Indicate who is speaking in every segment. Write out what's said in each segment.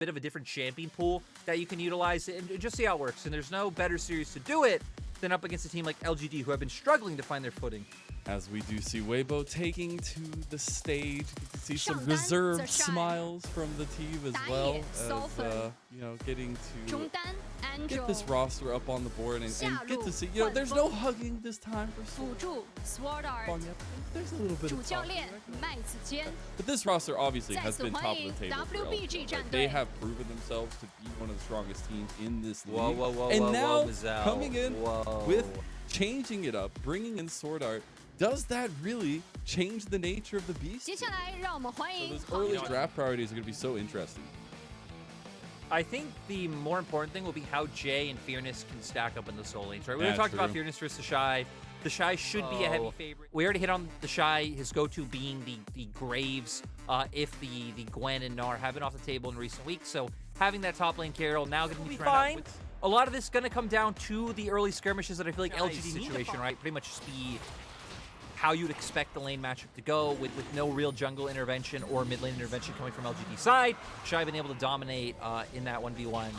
Speaker 1: bit of a different champion pool that you can utilize and just see how it works. And there's no better series to do it than up against a team like LGD, who have been struggling to find their footing.
Speaker 2: As we do see Weibo taking to the stage, you can see some reserved smiles from the team as well, as you know, getting to get this roster up on the board and get to see, you know, there's no hugging this time for Sword Art. There's a little bit of talking, but this roster obviously has been top of the table for LGD. Like, they have proven themselves to be one of the strongest teams in this league. And now coming in with changing it up, bringing in Sword Art, does that really change the nature of the beast? So those early draft priorities are going to be so interesting.
Speaker 1: I think the more important thing will be how Jay and Fearness can stack up in the soul lanes, right? We already talked about Fearness versus 더샤이. 더샤이 should be a heavy favorite. We already hit on 더샤이, his go-to being the Graves, if the Gwen and Gnar have been off the table in recent weeks. So having that top lane Carol now going to be fine. A lot of this is going to come down to the early skirmishes that I feel like LGD situation, right? Pretty much just be how you'd expect the lane matchup to go with no real jungle intervention or mid lane intervention coming from LGD side. Shai been able to dominate in that 1v1.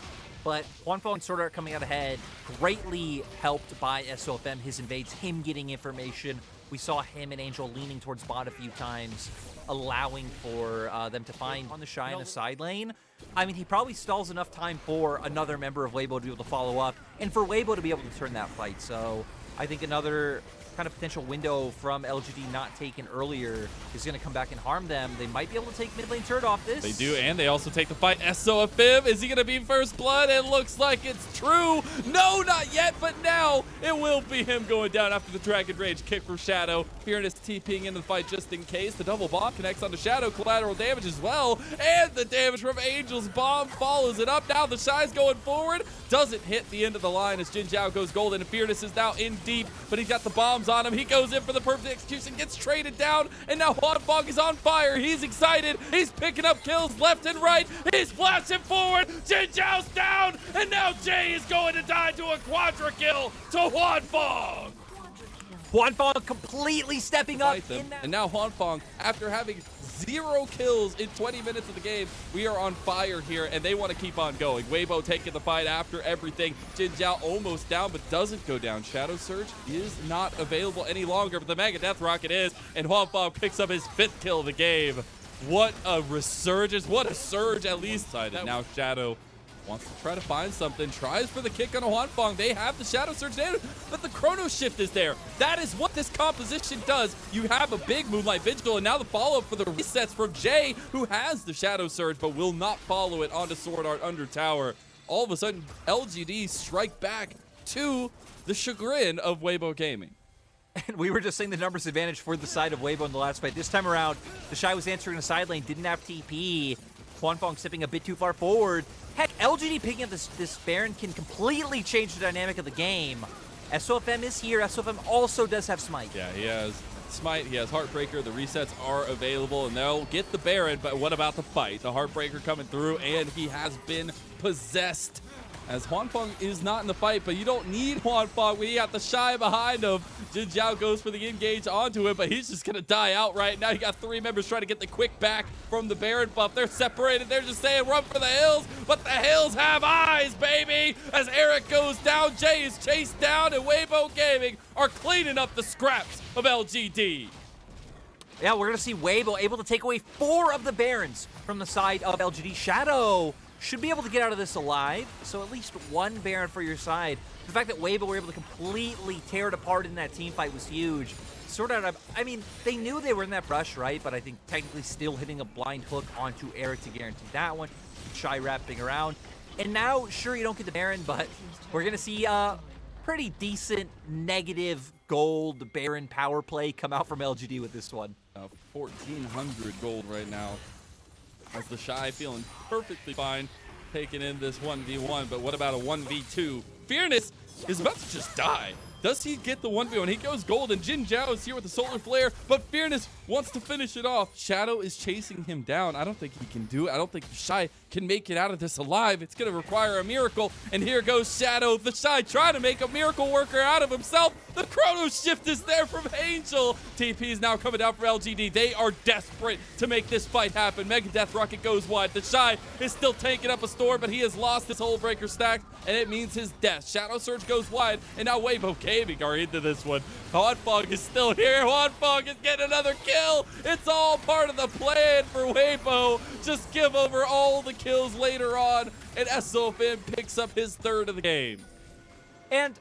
Speaker 1: But Hwanfeng and Sword Art coming out ahead, greatly helped by SOFM, his invades, him getting information. We saw him and Angel leaning towards bot a few times, allowing for them to find on the Shai in the side lane. I mean, he probably stalls enough time for another member of Weibo to be able to follow up, and for Weibo to be able to turn that fight. So I think another kind of potential window from LGD not taken earlier is going to come back and harm them. They might be able to take mid lane turret off this.
Speaker 2: They do, and they also take the fight. SOFM, is he going to be first blood? It looks like it's true. No, not yet, but now it will be him going down after the Dragon Rage kick from Shadow. Fearness TPing into the fight just in case. The double bomb connects onto Shadow, collateral damage as well, and the damage from Angel's bomb follows it up. Now the Shai's going forward, doesn't hit the end of the line as Jin Zhao goes golden, and Fearness is now in deep, but he's got the bombs on him. He goes in for the perfect execution, gets traded down, and now Hwanfeng is on fire. He's excited. He's picking up kills left and right. He's blasting forward. Jin Zhao's down, and now Jay is going to die to a quadra kill to Hwanfeng.
Speaker 1: Hwanfeng completely stepping up.
Speaker 2: And now Hwanfeng, after having 0 kills in 20 minutes of the game, we are on fire here, and they want to keep on going. Weibo taking the fight after everything. Jin Zhao almost down, but doesn't go down. Shadow Surge is not available any longer, but the Mega Death Rocket is, and Hwanfeng picks up his 5th kill of the game. What a resurgence. What a surge, at least. Now Shadow wants to try to find something, tries for the kick on a Hwanfeng. They have the Shadow Surge down, but the Chrono Shift is there. That is what this composition does. You have a big Moonlight Vigil, and now the follow-up for the resets from Jay, who has the Shadow Surge, but will not follow it onto Sword Art under tower. All of a sudden, LGD strike back to the chagrin of Weibo Gaming.
Speaker 1: And we were just saying the numbers advantage for the side of Weibo in the last fight. This time around, the Shai was answering the side lane, didn't have TP. Hwanfeng stepping a bit too far forward. Heck, LGD picking up this Baron can completely change the dynamic of the game. SOFM is here. SOFM also does have Smite.
Speaker 2: Yeah, he has Smite, he has Heartbreaker. The resets are available, and they'll get the Baron, but what about the fight? The Heartbreaker coming through, and he has been possessed. As Hwanfeng is not in the fight, but you don't need Hwanfeng when you got the Shai behind him. Jin Zhao goes for the engage onto him, but he's just going to die outright. Now you got 3 members trying to get the quick back from the Baron buff. They're separated. They're just saying run for the hills, but the hills have eyes, baby. As Eric goes down, Jay is chased down, and Weibo Gaming are cleaning up the scraps of LGD.
Speaker 1: Yeah, we're going to see Weibo able to take away 4 of the Barons from the side of LGD. Shadow should be able to get out of this alive, so at least 1 Baron for your side. The fact that Weibo were able to completely tear it apart in that team fight was huge. Sort of, I mean, they knew they were in that brush, right? But I think technically still hitting a blind hook onto Eric to guarantee that one. Shai wrapping around. And now, sure, you don't get the Baron, but we're going to see a pretty decent negative gold Baron power play come out from LGD with this one.
Speaker 2: 1,400 gold right now. As the Shai feeling perfectly fine taking in this 1v1, but what about a 1v2? Fearness is about to just die. Does he get the 1v1? He goes gold, and Jin Zhao is here with the solar flare, but Fearness wants to finish it off. Shadow is chasing him down. I don't think he can do it. I don't think the Shy can make it out of this alive. It's going to require a miracle, and here goes Shadow. The Shy trying to make a miracle worker out of himself. The chrono shift is there from Angel. TP is now coming down for LGD. They are desperate to make this fight happen. Mega Death Rocket goes wide. The Shy is still tanking up a storm, but he has lost his Hull Breaker stack, and it means his death. Shadow Surge goes wide, and now Wbg are into this one. Hwadfog is still here. Hwadfog is getting another kill. It's all part of the plan for Weibo. Just give over all the kills later on, and SOFM picks up his third of the game.
Speaker 1: And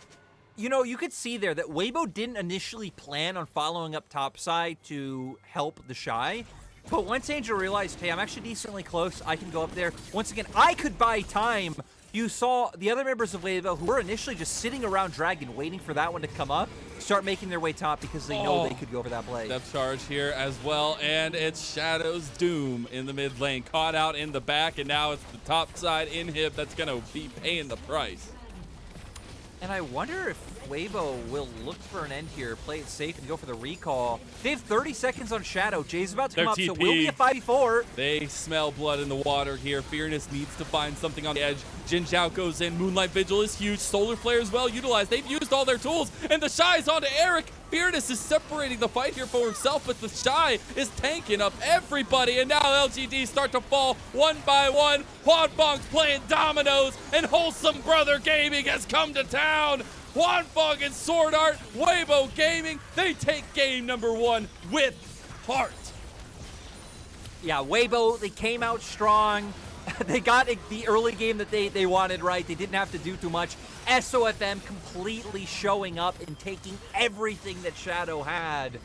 Speaker 1: you know, you could see there that Weibo didn't initially plan on following up topside to help the Shy. But once Angel realized, hey, I'm actually decently close, I can go up there. Once again, I could buy time. You saw the other members of Weibo who were initially just sitting around Dragon waiting for that one to come up, start making their way top because they know they could go over that blade.
Speaker 2: Depth charge here as well, and it's Shadow's doom in the mid lane. Caught out in the back, and now it's the top side inhib that's going to be paying the price.
Speaker 1: And I wonder if Weibo will look for an end here, play it safe, and go for the recall. They have 30 seconds on Shadow. Jay's about to come up, so we'll be a 5v4.
Speaker 2: They smell blood in the water here. Fearness needs to find something on the edge. Jin Zhao goes in. Moonlight Vigil is huge. Solar Flare is well utilized. They've used all their tools, and the Shy is onto Eric. Fearness is separating the fight here for himself, but the Shy is tanking up everybody, and now LGD start to fall one by one. Hwadfog's playing dominoes, and Wholesome Brother Gaming has come to town. Hwadfog and Sword Art, Weibo Gaming, they take game number one with heart.
Speaker 1: Yeah, Weibo, they came out strong. They got the early game that they wanted right. They didn't have to do too much. SOFM completely showing up and taking everything that Shadow had.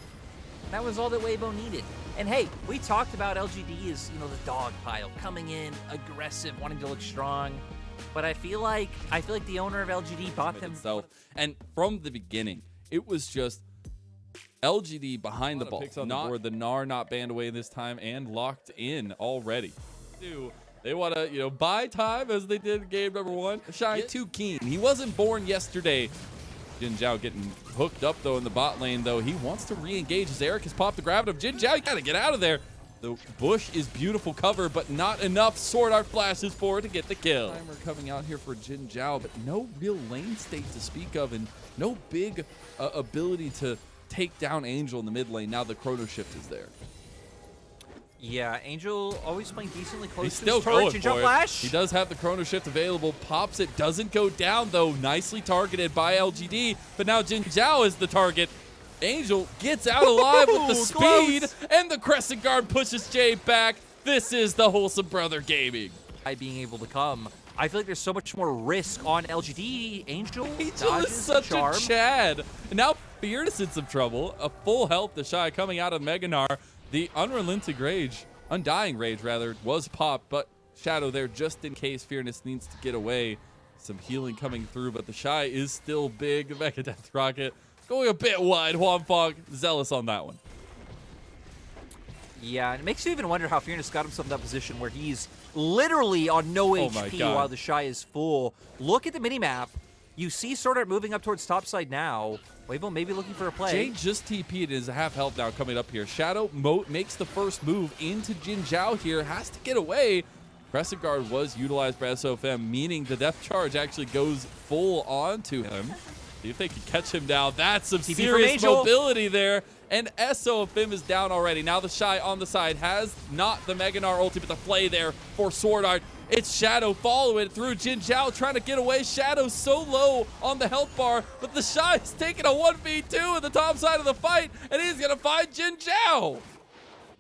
Speaker 1: That was all that Weibo needed. And hey, we talked about LGD as, you know, the dog pile, coming in, aggressive, wanting to look strong. But I feel like the owner of LGD bought them.
Speaker 2: And from the beginning, it was just LGD behind the ball. On the board, the Gnar not banned away this time and locked in already. They want to, you know, buy time as they did in game number one. Shy too keen. He wasn't born yesterday. Jin Zhao getting hooked up, though, in the bot lane, though. He wants to re-engage as Eric has popped the grab of Jin Zhao. You got to get out of there. The bush is beautiful cover, but not enough. Sword Art flashes forward to get the kill. Timer coming out here for Jin Zhao, but no real lane state to speak of, and no big ability to take down Angel in the mid lane. Now the chrono shift is there.
Speaker 1: Yeah, Angel always playing decently close.
Speaker 2: He's still going for it.
Speaker 1: Flash.
Speaker 2: He does have the chrono shift available. Pops it. Doesn't go down, though. Nicely targeted by LGD. But now Jin Zhao is the target. Angel gets out alive with the speed. And the Crescent Guard pushes Jay back. This is the Wholesome Brother Gaming.
Speaker 1: By being able to come. I feel like there's so much more risk on LGD. Angel
Speaker 2: is such a Chad. And now Fearness in some trouble. A full health, the Shy coming out of Mega Gnar. The Unrelenting Rage, Undying Rage rather, was popped, but Shadow there just in case Fearness needs to get away. Some healing coming through, but the Shy is still big. Mega Death Rocket going a bit wide. Hwadfog zealous on that one.
Speaker 1: Yeah, and it makes you even wonder how Fearness got himself in that position where he's literally on no HP while the Shy is full. Look at the minimap. You see Sword Art moving up towards topside now. Weibo maybe looking for a play.
Speaker 2: Jay just TP'd, is half health now coming up here. Shadow makes the first move into Jin Zhao here. Has to get away. Crescent Guard was utilized by SOFM, meaning the depth charge actually goes full onto him. See if they can catch him down. That's some serious mobility there. And SOFM is down already. Now the Shy on the side has not the Mega Gnar ulti, but the play there for Sword Art. It's Shadow following through. Jin Zhao trying to get away. Shadow so low on the health bar, but the Shy is taking a 1v2 at the top side of the fight, and he's going to find Jin Zhao.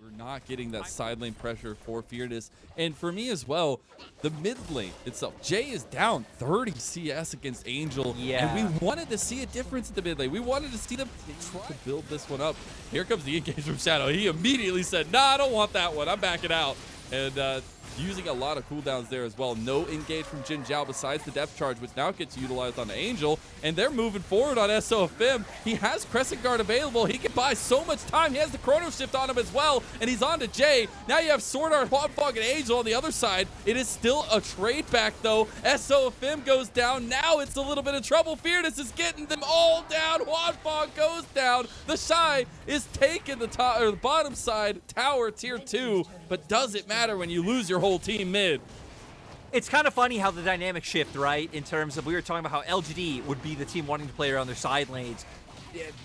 Speaker 2: We're not getting that side lane pressure for Fearness. And for me as well, the mid lane itself. Jay is down 30 CS against Angel, and we wanted to see a difference in the mid lane. We wanted to see them try to build this one up. Here comes the engage from Shadow. He immediately said, nah, I don't want that one. I'm backing out. And using a lot of cooldowns there as well. No engage from Jin Zhao besides the depth charge, which now gets utilized on the Angel, and they're moving forward on SOFM. He has Crescent Guard available. He can buy so much time. He has the Chrono Shift on him as well, and he's on to Jay. Now you have Sword Art, Hwangfong, and Angel on the other side. It is still a trade back, though. SOFM goes down. Now it's a little bit of trouble. Fearness is getting them all down. Hwangfong goes down. The Shy is taking the top or the bottom side tower tier 2, but does it matter when you lose your whole team mid?
Speaker 1: It's kind of funny how the dynamic shift, right? In terms of, we were talking about how LGD would be the team wanting to play around their side lanes.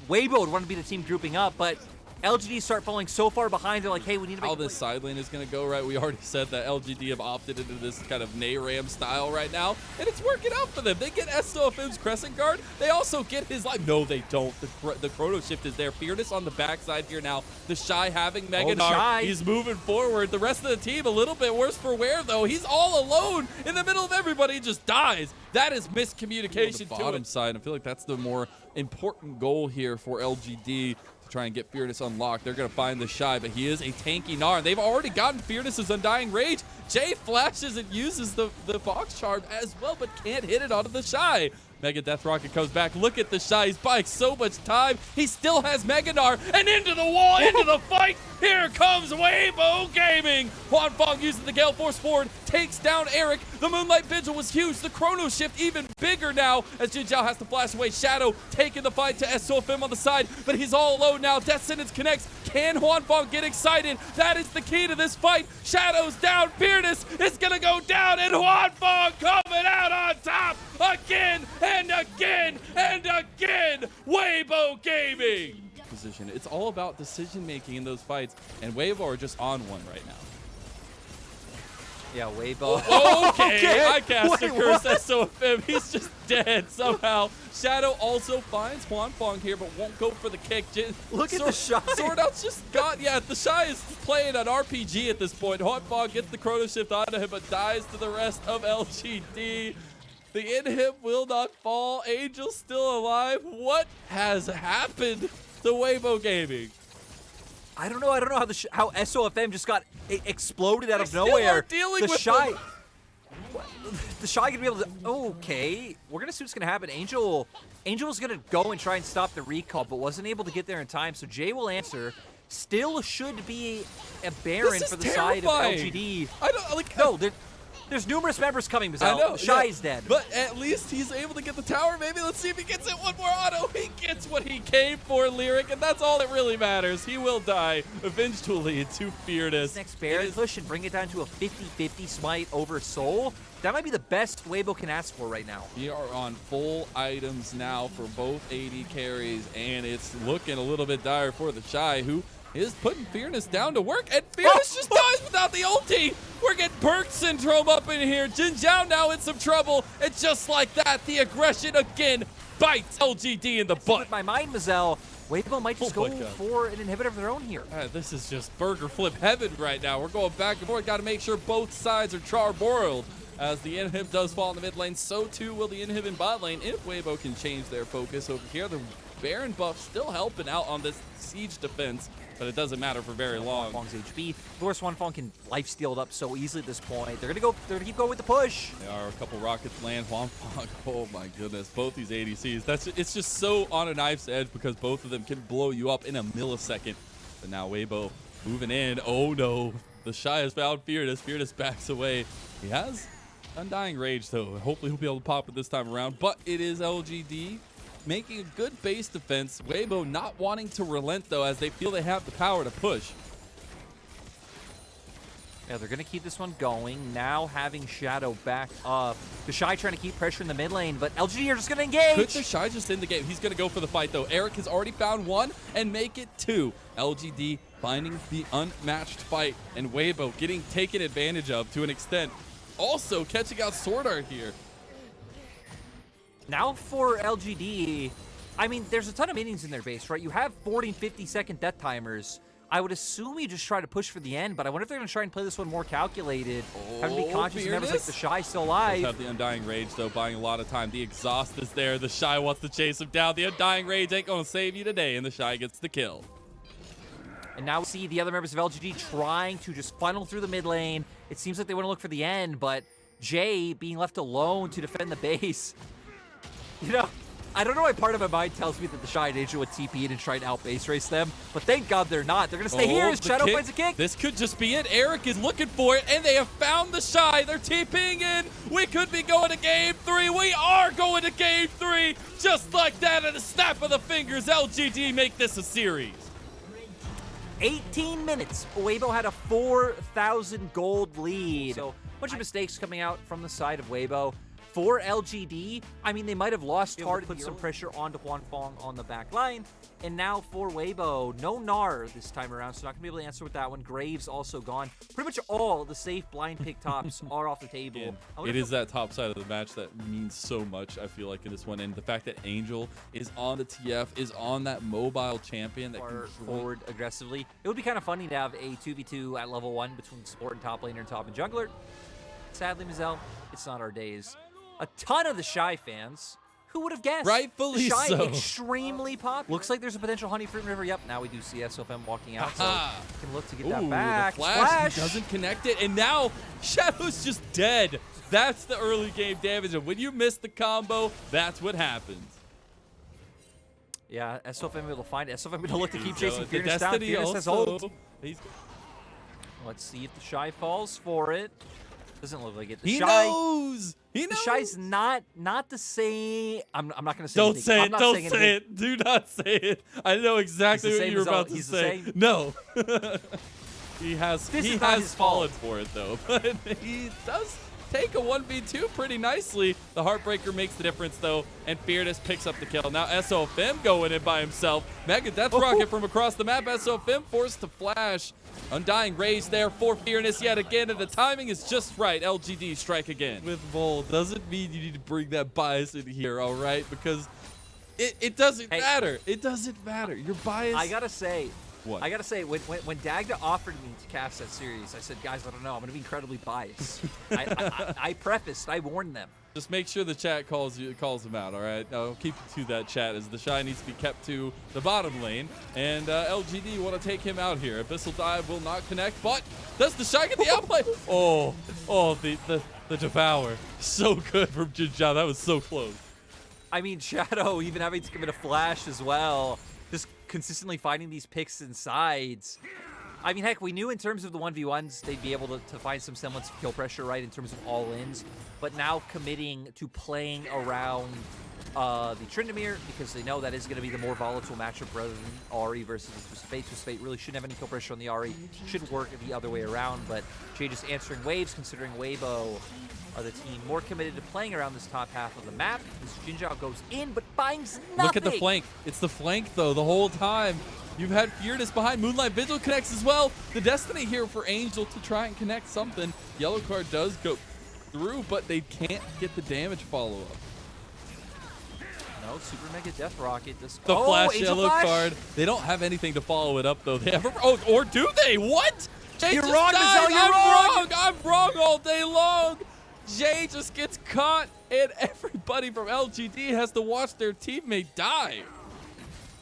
Speaker 1: Weibo would want to be the team grouping up, but LGD start falling so far behind, they're like, hey, we need to make
Speaker 2: how this side lane is going to go, right? We already said that LGD have opted into this kind of Nayram style right now, and it's working out for them. They get SOFM's Crescent Guard. They also get his life. No, they don't. The Chrono Shift is there. Fearness on the backside here now. The Shy having Mega Nar. He's moving forward. The rest of the team a little bit worse for wear, though. He's all alone in the middle of everybody. He just dies. That is miscommunication to the bottom side. I feel like that's the more important goal here for LGD. Try and get Fearness unlocked. They're going to find the Shy, but he is a tanky Gnar. They've already gotten Fearness's Undying Rage. Jay flashes and uses the Fox Charm as well, but can't hit it onto the Shy. Mega Death Rocket comes back. Look at the Shy. He's buying so much time. He still has Mega Gnar, and into the wall, into the fight. Here comes Weibo Gaming. Hwangfong using the Gale Force forward, takes down Eric. The Moonlight Vigil was huge. The Chrono Shift even bigger now as Jin Zhao has to flash away. Shadow taking the fight to SOFM on the side, but he's all alone now. Death Sentence connects. Can Hwangfong get excited? That is the key to this fight. Shadow's down. Fearness is going to go down, and Hwangfong coming out on top again and again and again. Weibo Gaming. Position. It's all about decision making in those fights, and Weibo are just on one right now.
Speaker 1: Yeah, Weibo.
Speaker 2: Okay, I cast a curse SOFM. He's just dead somehow. Shadow also finds Hwangfong here, but won't go for the kick.
Speaker 1: Look at the Shy.
Speaker 2: Sword Out's just got, yeah, the Shy is playing an RPG at this point. Hwangfong gets the Chrono Shift onto him, but dies to the rest of LGD. The inhib will not fall. Angel's still alive. What has happened to Weibo Gaming?
Speaker 1: I don't know how SOFM just got exploded out of nowhere.
Speaker 2: Dealing with
Speaker 1: Shy. The Shy gonna be able to. Okay, we're gonna see what's gonna happen. Angel was gonna go and try and stop the recall, but wasn't able to get there in time. So Jay will answer. Still should be a Baron for the side of LGD.
Speaker 2: I don't like.
Speaker 1: No, there's numerous members coming, Mazel.
Speaker 2: I know,
Speaker 1: Shy's dead.
Speaker 2: But at least he's able to get the tower, maybe. Let's see if he gets it. One more auto. He gets what he came for, Lyric, and that's all that really matters. He will die eventually to Fearness.
Speaker 1: Next Baron push and bring it down to a 50-50 smite over Soul. That might be the best Weibo can ask for right now.
Speaker 2: We are on full items now for both AD carries, and it's looking a little bit dire for the Shy, who is putting Fearness down to work, and Fearness just dies without the ulti. We're getting Burke Syndrome up in here. Jin Zhao now in some trouble, and just like that, the aggression again bites LGD in the butt.
Speaker 1: With my mind, Mazel, Weibo might just go for an inhibitor of their own here.
Speaker 2: This is just burger flip heaven right now. We're going back and forth. Got to make sure both sides are charbroiled. As the inhib does fall in the mid lane, so too will the inhib in bot lane if Weibo can change their focus over here. The Baron buff still helping out on this siege defense, but it doesn't matter for very long.
Speaker 1: Hwangfong's HP. Of course, Hwangfong can lifesteal it up so easily at this point. They're gonna keep going with the push.
Speaker 2: There are a couple rockets land. Hwangfong, oh my goodness, both these ADCs. It's just so on a knife's edge because both of them can blow you up in a millisecond. But now Weibo moving in. Oh no, the Shy has found Fearness. Fearness backs away. He has Undying Rage though. Hopefully he'll be able to pop it this time around. But it is LGD making a good base defense. Weibo not wanting to relent though, as they feel they have the power to push.
Speaker 1: Yeah, they're going to keep this one going. Now having Shadow back up. The Shy trying to keep pressure in the mid lane, but LGD are just going to engage.
Speaker 2: Could the Shy just end the game? He's going to go for the fight though. Eric has already found one and make it two. LGD finding the unmatched fight, and Weibo getting taken advantage of to an extent. Also catching out Sword Art here.
Speaker 1: Now for LGD, I mean, there's a ton of minions in their base, right? You have 40 and 50-second death timers. I would assume you just try to push for the end, but I wonder if they're going to try and play this one more calculated. Have to be conscious of members like the Shy still alive.
Speaker 2: Have the Undying Rage, though, buying a lot of time. The exhaust is there. The Shy wants to chase him down. The Undying Rage ain't going to save you today, and the Shy gets the kill.
Speaker 1: And now we see the other members of LGD trying to just funnel through the mid lane, It seems like they want to look for the end, but Jay being left alone to defend the base. You know, I don't know why part of my mind tells me that the Shy and Angel would TP in and try and out-base race them, but thank God they're not. They're going to stay here as Shadow finds a kick.
Speaker 2: This could just be it. Eric is looking for it, and they have found the Shy. They're TPing in. We could be going to Game 3. We are going to Game 3. Just like that, at a snap of the fingers, LGD make this a series.
Speaker 1: 18 minutes. Weibo had a 4,000 gold lead. So a bunch of mistakes coming out from the side of Weibo. For LGD, I mean, they might have lost hard, put some pressure onto Huanfeng on the back line. And now for Weibo, no Gnar this time around, so not going to be able to answer with that one. Graves also gone. Pretty much all the safe blind pick tops are off the table.
Speaker 2: It is that top side of the match that means so much, I feel like, in this one. And the fact that Angel is on the TF, is on that mobile champion that can
Speaker 1: forward aggressively. It would be kind of funny to have a 2v2 at level 1 between support and top laner and top and jungler. Sadly, Mizel, it's not our days. A ton of the Shy fans. Who would have guessed?
Speaker 2: Rightfully
Speaker 1: Shy
Speaker 2: so.
Speaker 1: Extremely popular. Looks like there's a potential Honey Fruit River. Yep, now we do see SOFM walking out. So can look to get that back.
Speaker 2: The flash doesn't connect it, and now Shadow's just dead. That's the early game damage, and when you miss the combo, that's what happens.
Speaker 1: Yeah, SOFM will find it. SOFM will look to keep chasing Fearness down. Fearness has ult. Let's see if the Shy falls for it. Doesn't look like it.
Speaker 2: He knows.
Speaker 1: The Shy's not the same. I'm not going to say
Speaker 2: Don't
Speaker 1: anything.
Speaker 2: say it. Don't
Speaker 1: say
Speaker 2: say it. Do not say it. I know exactly what you're about to say. No. He has fallen for it, though. But he does take a 1v2 pretty nicely. The Heartbreaker makes the difference, though, and Fearness picks up the kill. Now SOFM going in by himself. Mega Death Rocket from across the map. SOFM forced to flash. Undying Raise there for Fearness yet again, and the timing is just right. LGD strike again. With Vol doesn't mean you need to bring that bias in here, all right? Because it doesn't matter. It doesn't matter. Your bias.
Speaker 1: I gotta say,
Speaker 2: what?
Speaker 1: I gotta say, when Dagda offered me to cast that series, I said, guys, I don't know. I'm gonna be incredibly biased. I prefaced. I warned them.
Speaker 2: Just make sure the chat calls them out, all right? No, keep it to that chat, as the Shy needs to be kept to the bottom lane. And LGD want to take him out here. Abyssal Dive will not connect, but does the Shy get the outplay? Oh, the Devour. So good from Jinzhao. That was so close.
Speaker 1: I mean, Shadow even having to commit a flash as well. Just consistently finding these picks and sides. I mean, heck, we knew in terms of the 1v1s, they'd be able to find some semblance of kill pressure, right, in terms of all-ins. But now committing to playing around the Tryndamere, because they know that is going to be the more volatile matchup rather than Ahri versus Twisted Fate. Twisted Fate really shouldn't have any kill pressure on the Ahri. Should work the other way around, but Jay just answering waves, considering Weibo are the team more committed to playing around this top half of the map. This Jinzhao goes in, but finds nothing.
Speaker 2: Look at the flank. It's the flank, though, the whole time. You've had Fearness behind. Moonlight Vigil connects as well. The Destiny here for Angel to try and connect something. Yellow card does go through, but they can't get the damage follow-up.
Speaker 1: No, Super Mega Death Rocket.
Speaker 2: The flash yellow card. They don't have anything to follow it up, though. They have or do they? What? Jay
Speaker 1: you're wrong, Mizel. You're
Speaker 2: wrong. I'm wrong all day long. Jay just gets caught, and everybody from LGD has to watch their teammate die.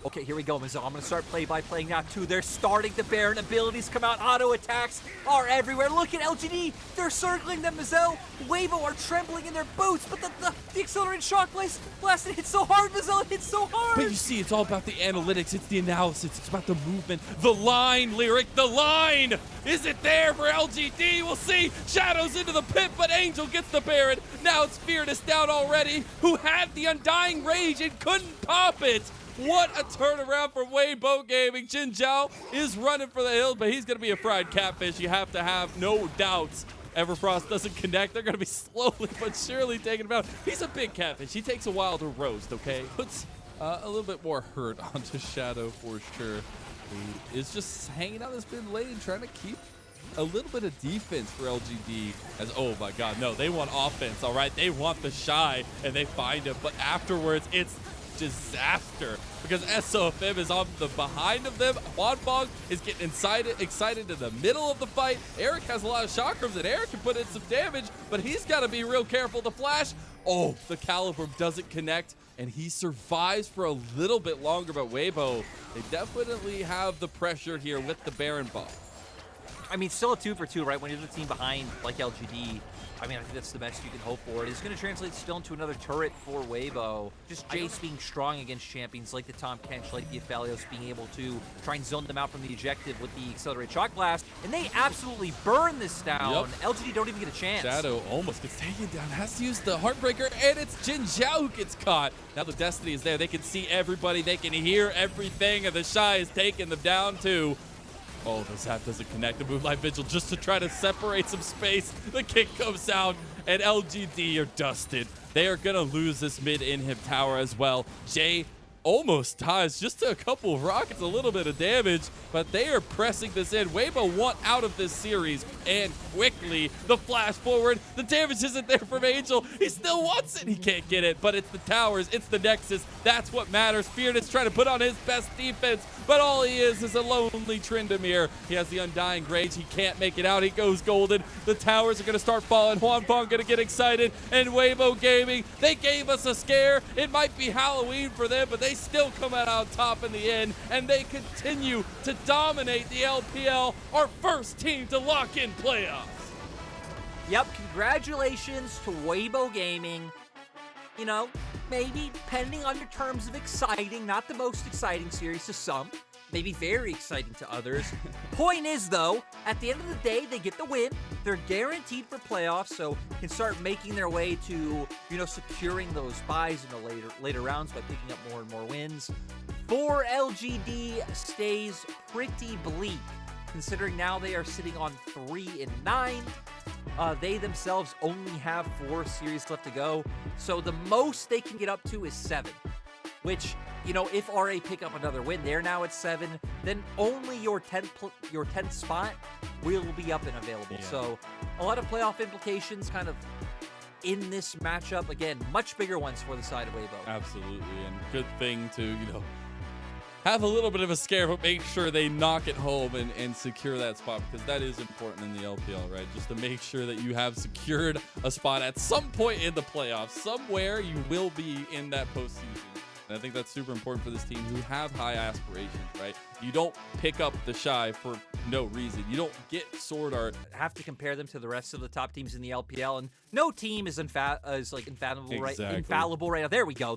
Speaker 1: Okay, here we go, Mizel. I'm going to start play-by-playing now, too. They're starting to Baron. Abilities come out. Auto attacks are everywhere. Look at LGD. They're circling them, Mizel. Weibo are trembling in their boots, but the accelerated shock blast hits so hard, Mizel. It hits so hard.
Speaker 2: But you see, it's all about the analytics. It's the analysis. It's about the movement. The line, Lyric. The line. Is it there for LGD? We'll see. Shadows into the pit, but Angel gets the Baron. Now it's Fearness down already, who had the Undying Rage and couldn't pop it. What a turnaround from Weibo Gaming. Jinzhao is running for the hills, but he's going to be a fried catfish. You have to have no doubts. Everfrost doesn't connect. They're going to be slowly but surely taking him out. He's a big catfish. He takes a while to roast, okay? Puts a little bit more hurt onto Shadow for sure. He is just hanging out this mid lane, trying to keep a little bit of defense for LGD. As oh my god, no, they want offense, all right? They want the Shy, and they find him. But afterwards, it's disaster, because SOFM is on the behind of them. Huanfeng is getting excited in the middle of the fight. Eric has a lot of chakrams, and Eric can put in some damage, but he's got to be real careful. The flash, oh, the Caliber doesn't connect, and he survives for a little bit longer. But Weibo, they definitely have the pressure here with the Baron buff.
Speaker 1: I mean, still a 2 for 2, right? When you're the team behind, like LGD, I mean, I think that's the best you can hope for. It is going to translate still into another turret for Weibo. Just Jace being strong against champions like the Tom Kench, like the Aphelios, being able to try and zone them out from the objective with the Accelerated Shock Blast. And they absolutely burn this down. LGD don't even get a chance.
Speaker 2: Shadow almost gets taken down, has to use the Heartbreaker, and it's Jin Zhao who gets caught. Now the Destiny is there. They can see everybody. They can hear everything, and the Shy is taking them down too. Oh, the Zap doesn't connect. The Moonlight Vigil just to try to separate some space. The kick comes out, and LGD are dusted. They are going to lose this mid-inhib tower as well. Jay almost ties just a couple of rockets, a little bit of damage, but they are pressing this in. Weibo want out of this series, and quickly, the flash forward. The damage isn't there from Angel. He still wants it. He can't get it, but it's the towers. It's the Nexus. That's what matters. Fearness trying to put on his best defense, but all he is a lonely Tryndamere. He has the Undying Rage. He can't make it out. He goes golden. The towers are going to start falling. Juan Pong going to get excited, and Weibo Gaming, they gave us a scare. It might be Halloween for them, but they still come out on top in the end, and they continue to dominate the LPL, our first team to lock in playoffs.
Speaker 1: Yep, congratulations to Weibo Gaming. You know, maybe depending on your terms of exciting, not the most exciting series to some, maybe very exciting to others. Point is, though, at the end of the day, they get the win. They're guaranteed for playoffs, so can start making their way to, you know, securing those buys in the later rounds by picking up more and more wins. For LGD stays pretty bleak, considering now they are sitting on 3-9. They themselves only have 4 series left to go, so the most they can get up to is 7, which, you know, if RA pick up another win, they're now at 7, then only your 10th spot will be up and available.
Speaker 2: Yeah.
Speaker 1: So a lot of playoff implications kind of in this matchup. Again, much bigger ones for the side of Weibo.
Speaker 2: Absolutely, and good thing to, you know, have a little bit of a scare, but make sure they knock it home and secure that spot, because that is important in the LPL, right? Just to make sure that you have secured a spot at some point in the playoffs. Somewhere you will be in that postseason. And I think that's super important for this team who have high aspirations, right? You don't pick up the Shy for no reason. You don't get Sword Art.
Speaker 1: Have to compare them to the rest of the top teams in the LPL, and no team is infallible, right?
Speaker 2: Exactly.
Speaker 1: Infallible right now. There we go.